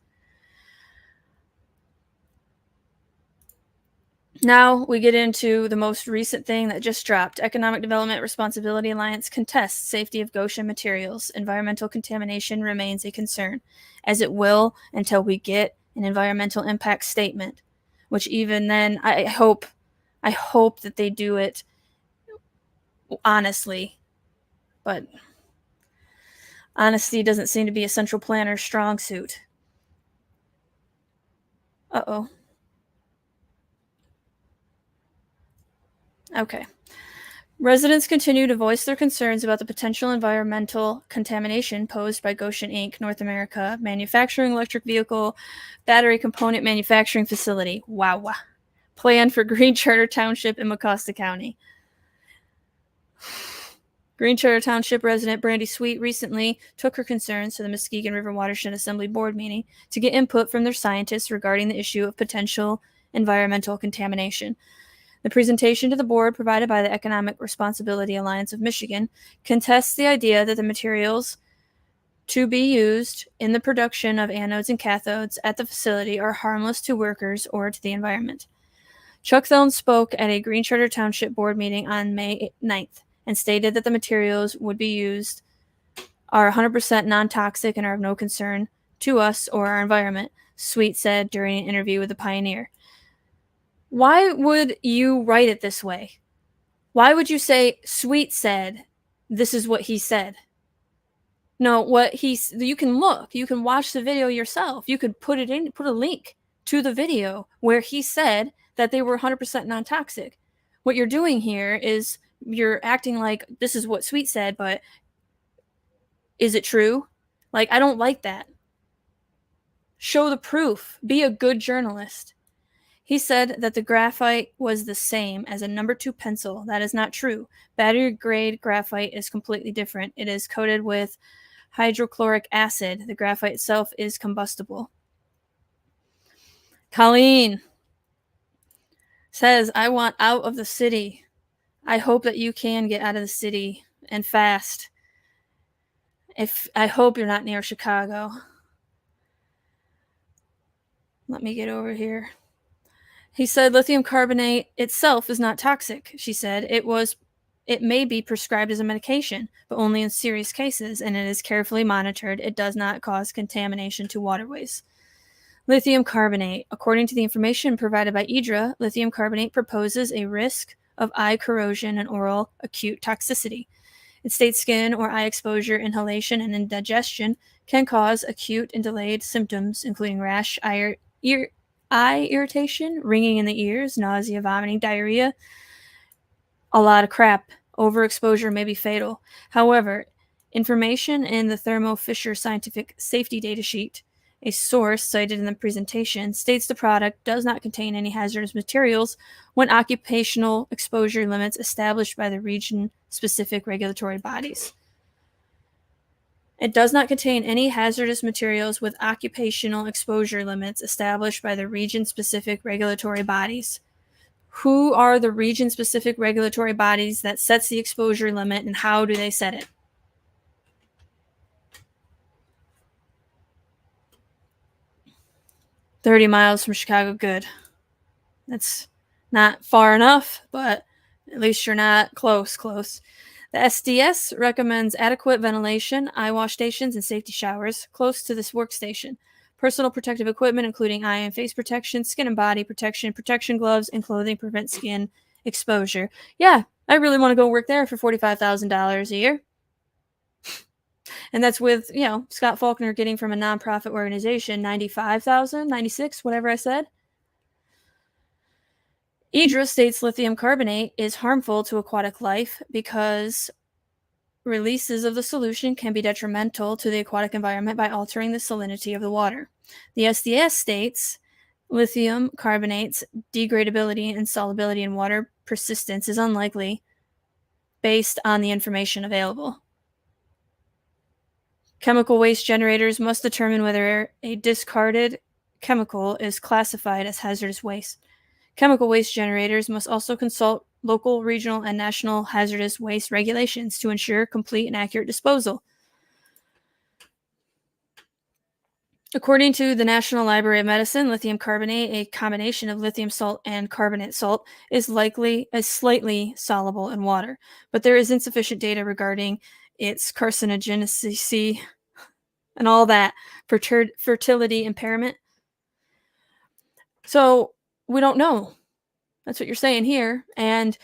Now we get into the most recent thing that just dropped. Economic Development Responsibility Alliance contests safety of Gotion materials. Environmental contamination remains a concern, as it will until we get an environmental impact statement, which even then I hope that they do it honestly. But honesty doesn't seem to be a central planner's strong suit. Uh-oh. Okay. Residents continue to voice their concerns about the potential environmental contamination posed by Gotion Inc., North America, manufacturing electric vehicle battery component manufacturing facility. Wow. Planned for Green Charter Township in Mecosta County. Green Charter Township resident Brandy Sweet recently took her concerns to the Muskegon River Watershed Assembly board meeting to get input from their scientists regarding the issue of potential environmental contamination. The presentation to the board provided by the Economic Responsibility Alliance of Michigan contests the idea that the materials to be used in the production of anodes and cathodes at the facility are harmless to workers or to the environment. Chuck Thelens spoke at a Green Charter Township board meeting on May 9th and stated that the materials would be used are 100% non-toxic and are of no concern to us or our environment, Sweet said during an interview with the Pioneer. Why would you write it this way? Why would you say, Sweet said, this is what he said? No, you can look, you can watch the video yourself. You could put a link to the video where he said that they were 100% non-toxic. What you're doing here is you're acting like this is what Sweet said, but is it true? Like, I don't like that. Show the proof. Be a good journalist. He said that the graphite was the same as a number 2 pencil. That is not true. Battery-grade graphite is completely different. It is coated with hydrochloric acid. The graphite itself is combustible. Colleen says, I want out of the city. I hope that you can get out of the city and fast. I hope you're not near Chicago. Let me get over here. He said lithium carbonate itself is not toxic, she said. It was it may be prescribed as a medication, but only in serious cases, and it is carefully monitored. It does not cause contamination to waterways. Lithium carbonate. According to the information provided by IDRA, lithium carbonate proposes a risk of eye corrosion and oral acute toxicity. It states skin or eye exposure, inhalation, and indigestion can cause acute and delayed symptoms, including rash, eye irritation, ringing in the ears, nausea, vomiting, diarrhea. A lot of crap. Overexposure may be fatal. However, information in the Thermo Fisher Scientific Safety Data Sheet, a source cited in the presentation, states the product does not contain any hazardous materials when occupational exposure limits established by the region-specific regulatory bodies. It does not contain any hazardous materials with occupational exposure limits established by the region-specific regulatory bodies. Who are the region-specific regulatory bodies that sets the exposure limit, and how do they set it? "30 miles from Chicago." Good. That's not far enough, but at least you're not close. The SDS recommends adequate ventilation, eye wash stations, and safety showers close to this workstation. Personal protective equipment, including eye and face protection, skin and body protection, protection gloves, and clothing prevent skin exposure. Yeah, I really want to go work there for $45,000 a year. And that's with, Scott Faulkner getting from a nonprofit organization $95,000, $96,000, whatever I said. IDRA states lithium carbonate is harmful to aquatic life because releases of the solution can be detrimental to the aquatic environment by altering the salinity of the water. The SDS states lithium carbonate's degradability and solubility in water persistence is unlikely based on the information available. Chemical waste generators must determine whether a discarded chemical is classified as hazardous waste. Chemical waste generators must also consult local, regional, and national hazardous waste regulations to ensure complete and accurate disposal. According to the National Library of Medicine, lithium carbonate, a combination of lithium salt and carbonate salt, is slightly soluble in water, but there is insufficient data regarding its carcinogenicity and all that, fertility impairment. So we don't know. That's what you're saying here. And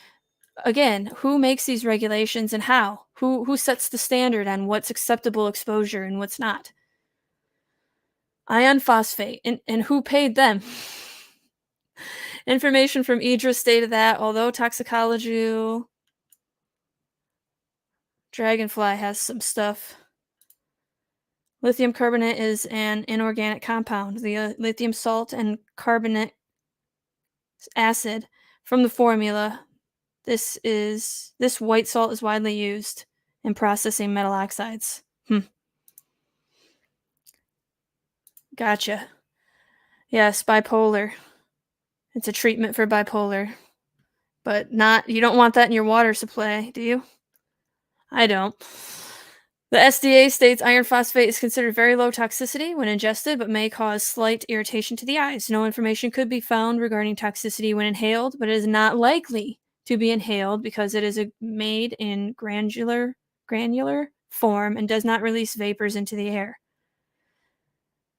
again, who makes these regulations and how? Who sets the standard on what's acceptable exposure and what's not? Iron phosphate, and who paid them? Information from IDRA stated that although toxicology, Dragonfly has some stuff. Lithium carbonate is an inorganic compound. The lithium salt and carbonate acid from the formula. This white salt is widely used in processing metal oxides. Gotcha. Yes, bipolar. It's a treatment for bipolar. But you don't want that in your water supply, do you? I don't. The SDA states iron phosphate is considered very low toxicity when ingested, but may cause slight irritation to the eyes. No information could be found regarding toxicity when inhaled, but it is not likely to be inhaled because it is made in granular form and does not release vapors into the air.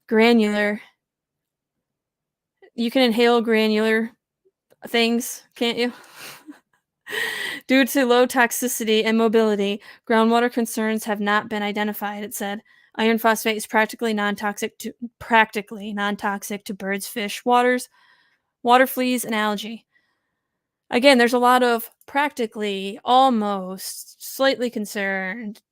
Granular. You can inhale granular things, can't you? Due to low toxicity and mobility, groundwater concerns have not been identified, it said. Iron phosphate is practically non-toxic to birds, fish, water fleas, and algae. Again, there's a lot of practically, almost, slightly concerned.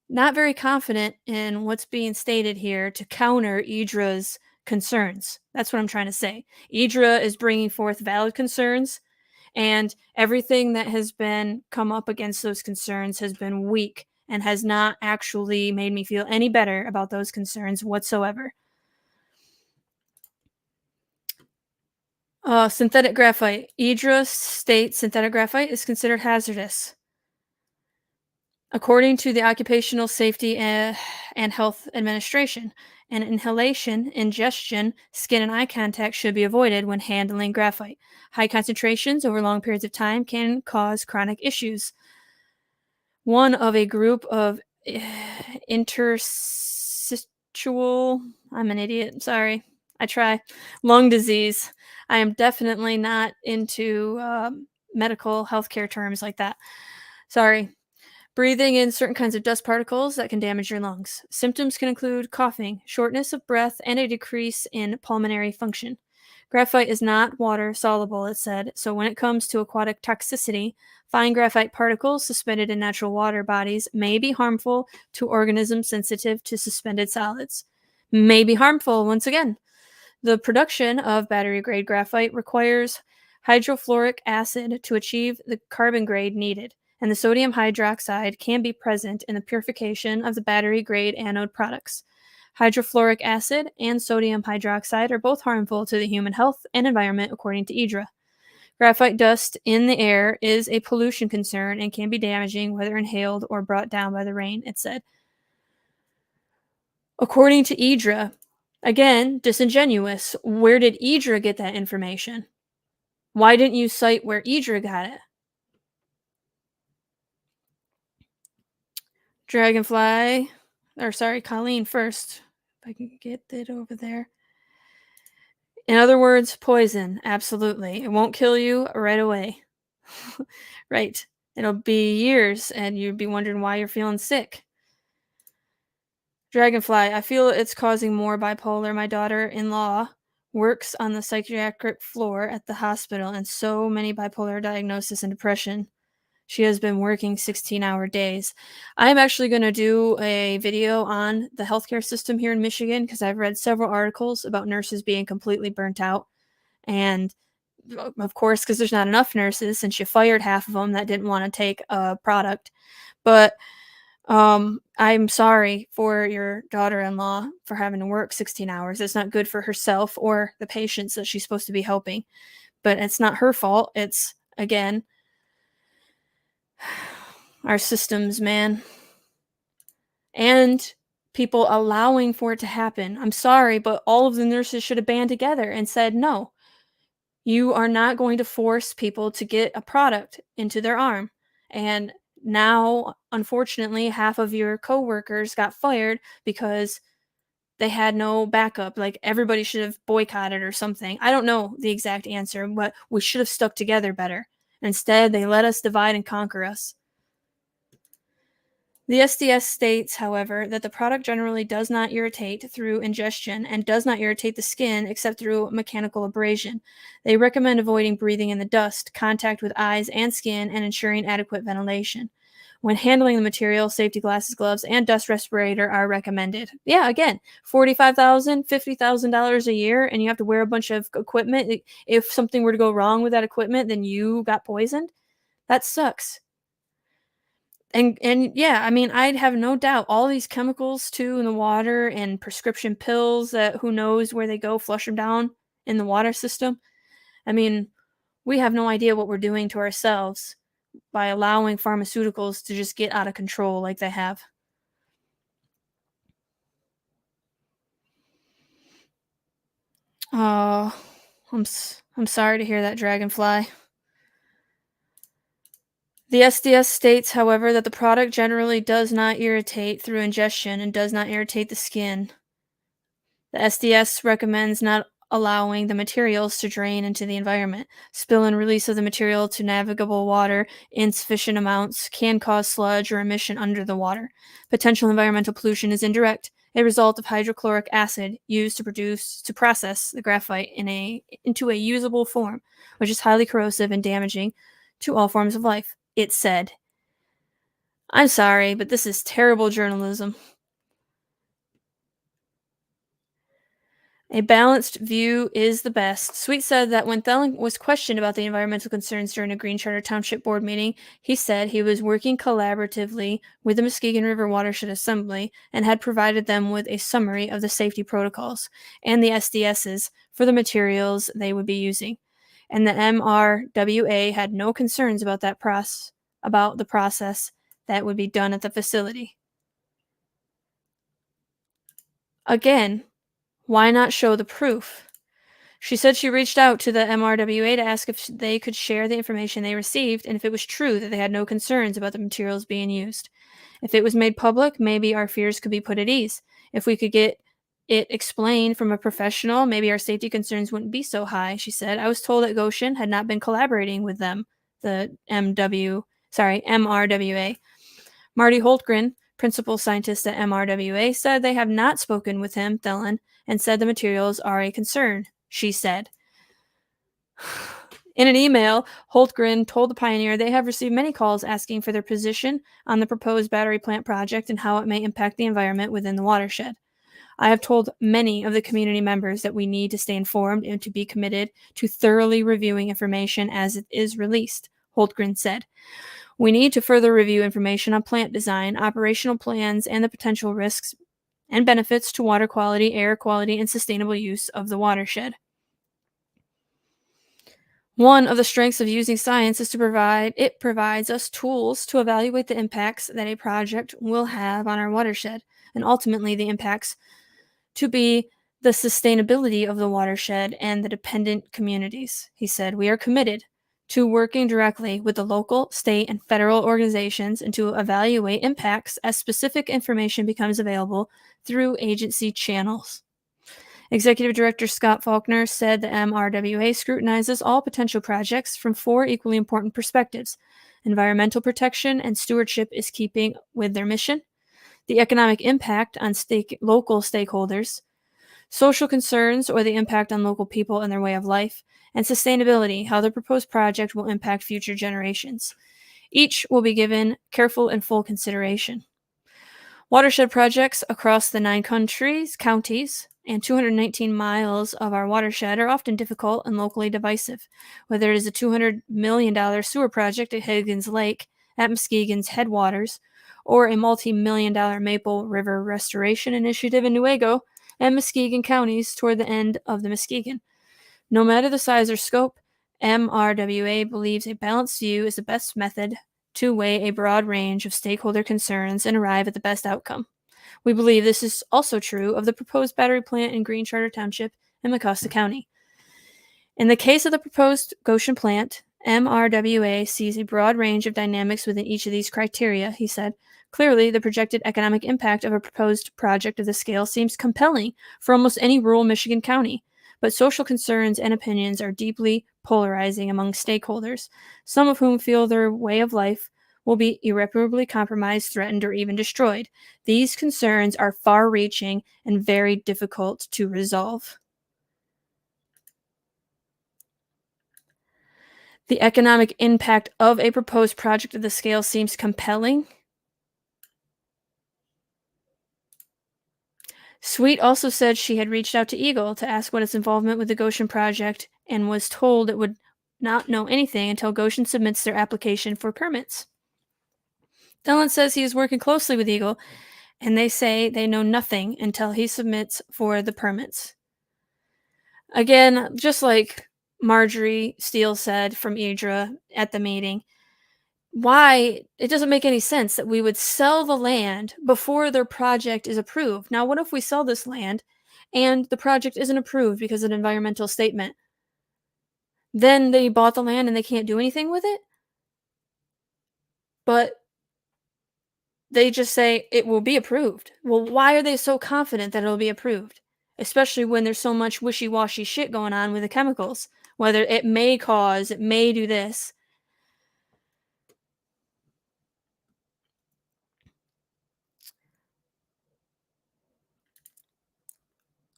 Not very confident in what's being stated here to counter IDRA's concerns. That's what I'm trying to say. IDRA is bringing forth valid concerns, and everything that has been come up against those concerns has been weak and has not actually made me feel any better about those concerns whatsoever. Synthetic graphite. IDRA states synthetic graphite is considered hazardous. According to the Occupational Safety and Health Administration, an inhalation, ingestion, skin and eye contact should be avoided when handling graphite. High concentrations over long periods of time can cause chronic issues. One of a group of interstitial, I'm an idiot, sorry, I try, lung disease. I am definitely not into medical healthcare terms like that. Sorry. Breathing in certain kinds of dust particles that can damage your lungs. Symptoms can include coughing, shortness of breath, and a decrease in pulmonary function. Graphite is not water soluble, it said, so when it comes to aquatic toxicity, fine graphite particles suspended in natural water bodies may be harmful to organisms sensitive to suspended solids. May be harmful, once again. The production of battery-grade graphite requires hydrofluoric acid to achieve the carbon grade needed, and the sodium hydroxide can be present in the purification of the battery-grade anode products. Hydrofluoric acid and sodium hydroxide are both harmful to the human health and environment, according to WEGE. Graphite dust in the air is a pollution concern and can be damaging whether inhaled or brought down by the rain, it said. According to WEGE, again, disingenuous, where did WEGE get that information? Why didn't you cite where WEGE got it? Dragonfly, or sorry, Colleen first. If I can get it over there. In other words, poison, absolutely. It won't kill you right away. Right. It'll be years, and you'd be wondering why you're feeling sick. Dragonfly, I feel it's causing more bipolar. My daughter-in-law works on the psychiatric floor at the hospital, and so many bipolar diagnosis and depression. She has been working 16-hour days. I'm actually going to do a video on the healthcare system here in Michigan because I've read several articles about nurses being completely burnt out. And of course, because there's not enough nurses, since you fired half of them that didn't want to take a product. But I'm sorry for your daughter-in-law for having to work 16 hours. It's not good for herself or the patients that she's supposed to be helping. But it's not her fault. It's, again, our systems, man. And people allowing for it to happen. I'm sorry, but all of the nurses should have band together and said, no, you are not going to force people to get a product into their arm. And now, unfortunately, half of your coworkers got fired because they had no backup. Like, everybody should have boycotted or something. I don't know the exact answer, but we should have stuck together better. Instead, they let us divide and conquer us. The SDS states, however, that the product generally does not irritate through ingestion and does not irritate the skin except through mechanical abrasion. They recommend avoiding breathing in the dust, contact with eyes and skin, and ensuring adequate ventilation. When handling the material, safety glasses, gloves, and dust respirator are recommended. Yeah, again, $45,000, $50,000 a year, and you have to wear a bunch of equipment. If something were to go wrong with that equipment, then you got poisoned. That sucks. And yeah, I mean, I'd have no doubt all these chemicals too in the water and prescription pills that who knows where they go, flush them down in the water system. I mean, we have no idea what we're doing to ourselves by allowing pharmaceuticals to just get out of control like they have. Oh, I'm sorry to hear that, Dragonfly. The SDS states, however, that the product generally does not irritate through ingestion and does not irritate the skin. The SDS recommends not allowing the materials to drain into the environment. Spill and release of the material to navigable water in sufficient amounts can cause sludge or emission under the water. Potential environmental pollution is indirect, a result of hydrochloric acid used to process the graphite into a usable form, which is highly corrosive and damaging to all forms of life. It said. I'm sorry, but this is terrible journalism. A balanced view is the best. Sweet said that when Thelen was questioned about the environmental concerns during a Green Charter Township Board meeting, he said he was working collaboratively with the Muskegon River Watershed Assembly and had provided them with a summary of the safety protocols and the SDSs for the materials they would be using. And the MWRA had no concerns about the process that would be done at the facility. Again, why not show the proof? She said she reached out to the MRWA to ask if they could share the information they received and if it was true that they had no concerns about the materials being used. If it was made public, maybe our fears could be put at ease. If we could get it explained from a professional, maybe our safety concerns wouldn't be so high, she said. I was told that Gotion had not been collaborating with them, the MRWA. Marty Holtgren, principal scientist at MRWA, said they have not spoken with him, Thelen, and said the materials are a concern, she said. In an email, Holtgren told the Pioneer they have received many calls asking for their position on the proposed battery plant project and how it may impact the environment within the watershed. I have told many of the community members that we need to stay informed and to be committed to thoroughly reviewing information as it is released, Holtgren said. We need to further review information on plant design, operational plans, and the potential risks and benefits to water quality, air quality, and sustainable use of the watershed. One of the strengths of using science is it provides us tools to evaluate the impacts that a project will have on our watershed, and ultimately the impacts to be the sustainability of the watershed and the dependent communities. He said, we are committed to working directly with the local, state, and federal organizations and to evaluate impacts as specific information becomes available through agency channels. Executive Director Scott Faulkner said the MRWA scrutinizes all potential projects from 4 equally important perspectives. Environmental protection and stewardship is keeping with their mission. The economic impact on local stakeholders, social concerns or the impact on local people and their way of life, and sustainability, how the proposed project will impact future generations. Each will be given careful and full consideration. Watershed projects across the 9 counties, and 219 miles of our watershed are often difficult and locally divisive. Whether it is a $200 million sewer project at Higgins Lake, at Muskegon's headwaters, or a multi-million-dollar Maple River Restoration Initiative in Newaygo and Muskegon counties toward the end of the Muskegon. No matter the size or scope, MRWA believes a balanced view is the best method to weigh a broad range of stakeholder concerns and arrive at the best outcome. We believe this is also true of the proposed battery plant in Green Charter Township in Mecosta County. In the case of the proposed Gotion plant, MRWA sees a broad range of dynamics within each of these criteria, he said. Clearly, the projected economic impact of a proposed project of this scale seems compelling for almost any rural Michigan county, but social concerns and opinions are deeply polarizing among stakeholders, some of whom feel their way of life will be irreparably compromised, threatened, or even destroyed. These concerns are far-reaching and very difficult to resolve. The economic impact of a proposed project of this scale seems compelling. Sweet also said she had reached out to Eagle to ask what its involvement with the Gotion project and was told it would not know anything until Gotion submits their application for permits. Thelen says he is working closely with Eagle, and they say they know nothing until he submits for the permits. Again, just like Marjorie Steele said from IDRA at the meeting, why it doesn't make any sense that we would sell the land before their project is approved. Now, what if we sell this land and the project isn't approved because of an environmental statement? Then they bought the land and they can't do anything with it? But they just say it will be approved. Well, why are they so confident that it'll be approved? Especially when there's so much wishy-washy shit going on with the chemicals. Whether it may do this.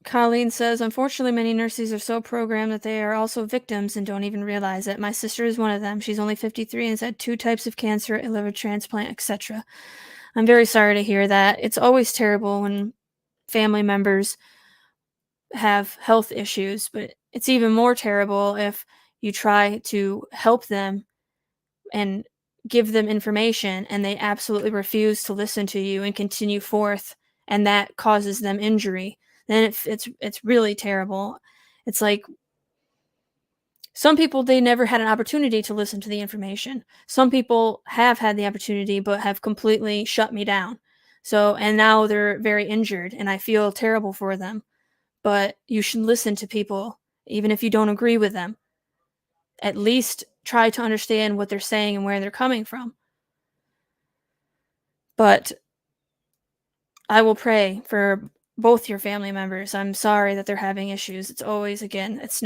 Colleen says, unfortunately, many nurses are so programmed that they are also victims and don't even realize it. My sister is one of them. She's only 53 and has had 2 types of cancer, a liver transplant, etc. I'm very sorry to hear that. It's always terrible when family members have health issues, but it's even more terrible if you try to help them and give them information and they absolutely refuse to listen to you and continue forth, and that causes them injury. Then it's really terrible. It's like Some people, they never had an opportunity to listen to the information. Some people have had the opportunity but have completely shut me down. So, and now they're very injured and I feel terrible for them. But you should listen to people, even if you don't agree with them. At least try to understand what they're saying and where they're coming from. But I will pray for both your family members. I'm sorry that they're having issues. It's always, again, it's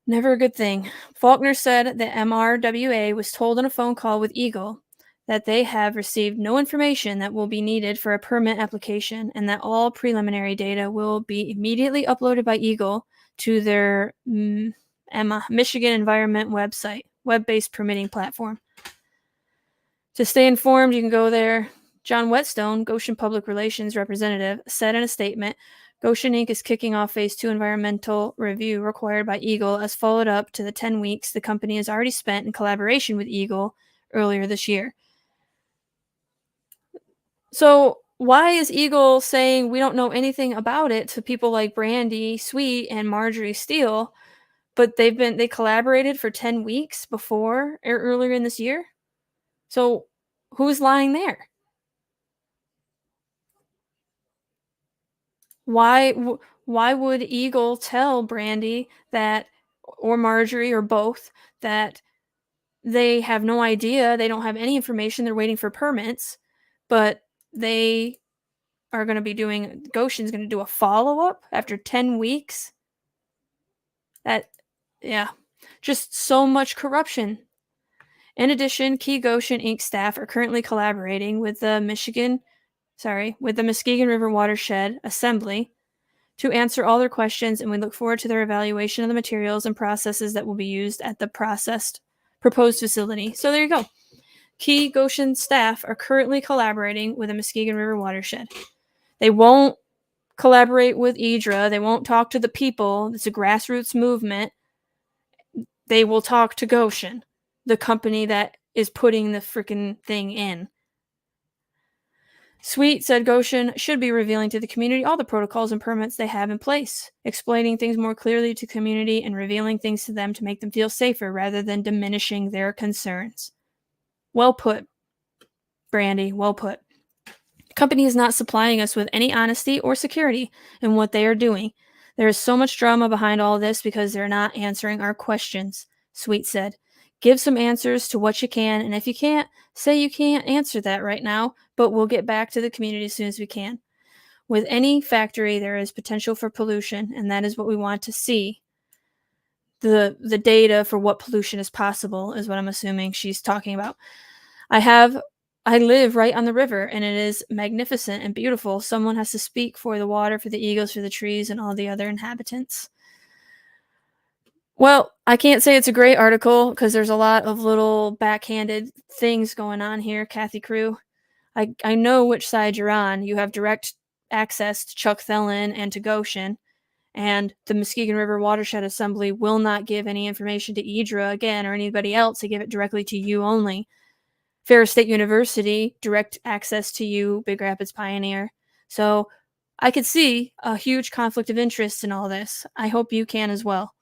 never a good thing. Faulkner said that MWRA was told on a phone call with Eagle that they have received no information that will be needed for a permit application and that all preliminary data will be immediately uploaded by Eagle to their Michigan Environment website, web-based permitting platform. To stay informed, you can go there. John Whetstone, Gotion Public Relations representative, said in a statement, Gotion Inc. is kicking off Phase 2 environmental review required by Eagle as followed up to the 10 weeks the company has already spent in collaboration with Eagle earlier this year. So why is Eagle saying we don't know anything about it to people like Brandy Sweet and Marjorie Steele, but they collaborated for 10 weeks before or earlier in this year? So who's lying there? Why would Eagle tell Brandy that, or Marjorie, or both, that they have no idea, they don't have any information, they're waiting for permits, but they are going to be doing, Goshen's going to do a follow-up after 10 weeks? Yeah, just so much corruption. In addition, key Gotion Inc. staff are currently collaborating with the Muskegon River Watershed Assembly to answer all their questions, and we look forward to their evaluation of the materials and processes that will be used at the proposed facility. So there you go. Key Goshen staff are currently collaborating with the Muskegon River Watershed. They won't collaborate with EDRA. They won't talk to the people. It's a grassroots movement. They will talk to Gotion, the company that is putting the freaking thing in. Sweet said Gotion should be revealing to the community all the protocols and permits they have in place, explaining things more clearly to the community and revealing things to them to make them feel safer rather than diminishing their concerns. Well put, Brandy, well put. The company is not supplying us with any honesty or security in what they are doing. There is so much drama behind all this because they're not answering our questions, Sweet said. Give some answers to what you can, and if you can't, say you can't answer that right now, but we'll get back to the community as soon as we can. With any factory, there is potential for pollution, and that is what we want to see. The data for what pollution is possible is what I'm assuming she's talking about. I live right on the river, and it is magnificent and beautiful. Someone has to speak for the water, for the eagles, for the trees, and all the other inhabitants. Well, I can't say it's a great article because there's a lot of little backhanded things going on here, Kathy Crew. I know which side you're on. You have direct access to Chuck Thelen and to Gotion, and the Muskegon River Watershed Assembly will not give any information to EDRA again or anybody else. They give it directly to you only. Ferris State University, direct access to you, Big Rapids Pioneer. So I could see a huge conflict of interest in all this. I hope you can as well.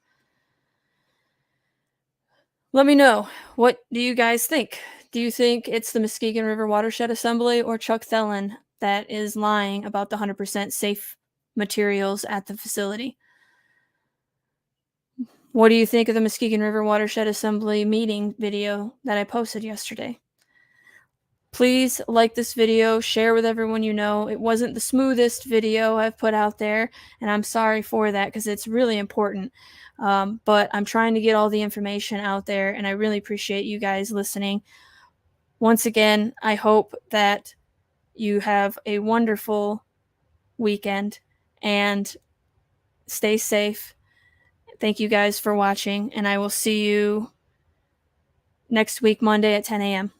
Let me know. What do you guys think? Do you think it's the Muskegon River Watershed Assembly or Chuck Thelen that is lying about the 100% safe materials at the facility? What do you think of the Muskegon River Watershed Assembly meeting video that I posted yesterday? Please like this video, share with everyone you know. It wasn't the smoothest video I've put out there, and I'm sorry for that because it's really important. But I'm trying to get all the information out there, and I really appreciate you guys listening. Once again, I hope that you have a wonderful weekend and stay safe. Thank you guys for watching, and I will see you next week, Monday at 10 a.m.